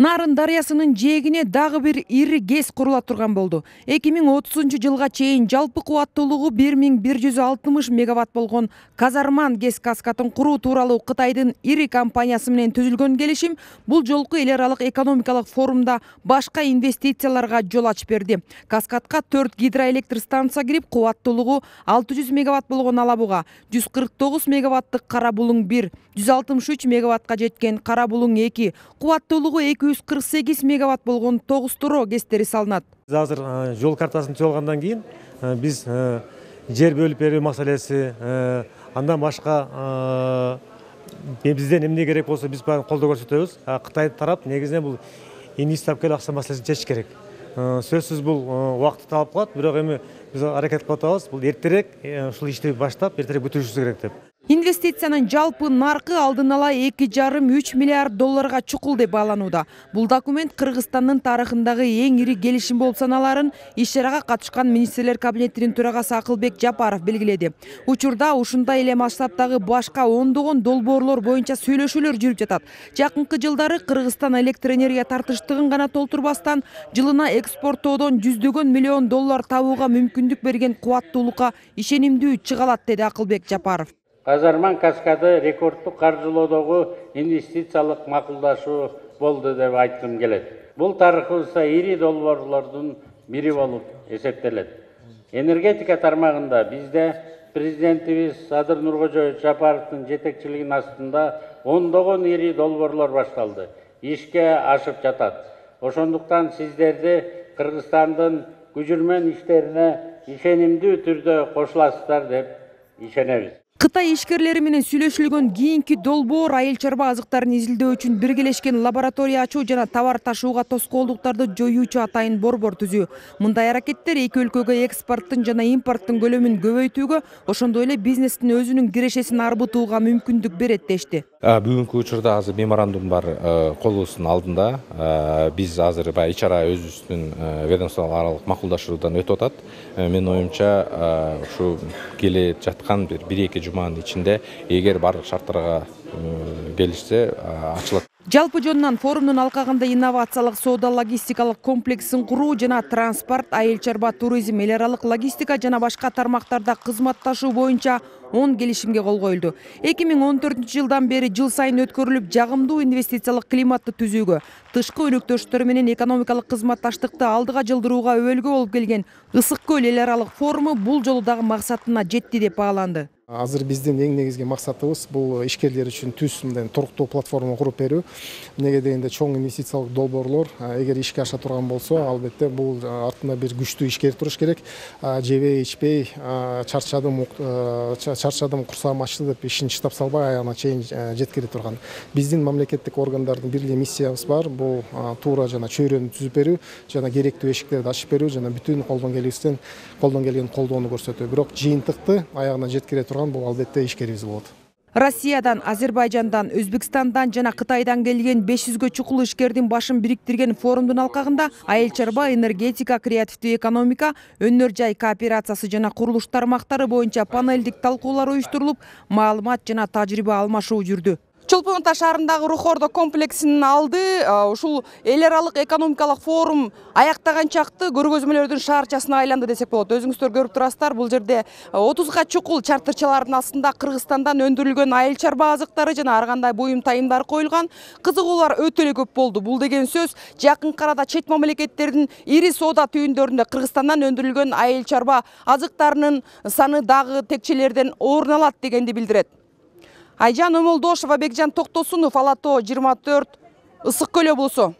Нарын дарыясынын жээгине дагы бир ири ГЭС курула турган болду. 2030-жылга чейин жалпы кубаттуулугу 1160 мегаватт болгон Казарман ГЭС каскатын куруу тууралуу Кытайдын ири компаниясы менен түзүлгөн келишим бул жолку эл аралык экономикалык форумда башка инвестицияларга жол ачып берди. Каскатка 4 гидроэлектр станция кирип, кубаттуулугу 600 мегаватт болгон Алабуга, 149 мегаваттык Кара Булуң 1, 163 мегаваттка жеткен Кара Булуң 2, кубаттуулугу 248 мегаватт болгон Тогуз-Туро ГЭСтери салынат. Азыр жол картасын түзүп алгандан кийин биз жер бөлүп берүү маселеси, андан башка бизден эмне керек болсо биз баарын колдоо көрсөтөбүз. Кытай тарап негизинен бул инвестиция акча маселесин чечиш керек. Сөзсүз бул убакытты талап кылат, бирок эми биз аракет кылып атабыз. Бул эртерээк ушул ишти баштап, эртерээк бүтүрүшүбүз керек деп. Инвестициянын жалпы наркы алдын ала 2,5–3 миллиард долларга чукул деп бааланууда. Бул документ Кыргызстандын тарыхындагы эң ири келишим болуп саналарын иш-чарага катышкан министрлер кабинетинин төрагасы Акылбек Жапаров белгиледи. Учурда ушундай эле масштабтагы башка ондогон долбоорлор боюнча сүйлөшүүлөр жүрүп жатат. Жакынкы жылдары Кыргызстан электр энергия тартыштыгын гана толтурбастан, жылына экспорттоодон $100 миллион табууга мүмкүндүк берген кубаттуулукка ишенимдүү чыга алат, деди Акылбек Жапаров. Казарман каскады рекордтук каржылоодогу инвестициялык макулдашуу болду деп айткым келет. Бул тарыхыбызда ири долбоорлордун бири болуп эсептелет. Энергетика тармагында бизде президентибиз Садыр Нуркожоевич Жапаровдун жетекчилигинин астында ондогон ири долбоорлор башталды. Ишке ашып жатат. Ошондуктан сиздерди Кыргызстандын күжүрмөн иштерине ишенимдүү түрдө кошуласыздар деп ишенебиз. Кытай ишкерлери менен сүйлөшүлгөн кийинки долбоор айыл чарба азыктарын изилдөө үчүн биргелешкен лаборатория ачуу жана товар ташууга тоскоолдуктарды жоюучу атайын борбор түзүү. Мындай аракеттер эки өлкөгө экспорттун жана импорттун көлөмүн көбөйтүүгө, ошондой эле бизнестин өзүнүн кирешесин арбытууга мүмкүндүк берет дешти. Бүгүнкү учурда азыр меморандум бар колубуздун алдында. Биз азыр ич-чара өзүбүздүн ведомстволук аралык макулдашуудан өтүп атат. Менин оюмча ушу келе жаткан бир 1-2 жуманын ичинде эгер бардык шарттарга келишсе ачылат. Жалпы жонунан форумдун алкагында инновациялык соода логистикалык комплексин куруу жана транспорт, айыл чарба, туризм, эл аралык логистика жана башка тармактарда кызматташуу боюнча 10 келишимге кол коюлду. 2014-жылдан бери жыл сайын өткөрүлүп, жагымдуу инвестициялык климатты түзүүгө, тышкы өнөктөштөр менен экономикалык кызматташтыкты алдыга жылдырууга өбөлгө болуп келген Ысык көл эл аралык форуму бул жолу дагы максатына жетти деп бааланды. Азыр биздин эң негизги максатыбыз бул ишкерлер үчүн түз мындай туруктуу платформа куруп берүү. Эмнеге дегенде чоң инвестициялык долбоорлор эгер ишке аша турган болсо, албетте бул артында бир күчтүү ишкер туруш керек. Жебей, ичпей, чарчадым, курсагым ачты деп ишин чыдап салбай аягына чейин жеткире турган. Биздин мамлекеттик органдардын бир эле миссиябыз бар. Бул туура жана чөйрөнү түзүп берүү, жана керектүү эшиктерди ачып берүү, жана бүтүн колдон келген колдоону көрсөтүү. Бирок жыйынтыкты аягына жеткире турган бул албетте ишкерибиз болот. Россиядан, Азербайжандан, Өзбекстандан жана Кытайдан келген 500гө чукул ишкердин башын бириктирген форумдун алкагында айыл чарба, энергетика, креативдүү экономика, өнөр жай кооперациясы жана курулуш тармактары боюнча панелдик талкуулар уюштурулуп, маалымат жана тажрыйба алмашуу жүрдү. Чолпон Ата шаарындагы Рухордо комплексинин алды ушул эл аралык экономикалык форум аяктаган чакты көргөзмөлөрдүн шаарчасына айланды десек болот. Өзүңүздөр көрүп турасыздар, бул жерде 30га чукул чартырчалардын астында Кыргызстандан өндүрүлгөн айыл чарба азыктары жана ар кандай буюм тайымдар коюлган. Кызыгуулар өтө эле көп болду. Бул деген сөз жакынкы арада чет мамлекеттердин ири соода түйүндөрүндө Кыргызстандан өндүрүлгөн айыл чарба азыктарынын саны дагы текчелерден орун алат дегенди билдирет. Айжан Өмөлдошова, Бекжан Токтосунов, Ала Тоо 24, Ысык көл облусу.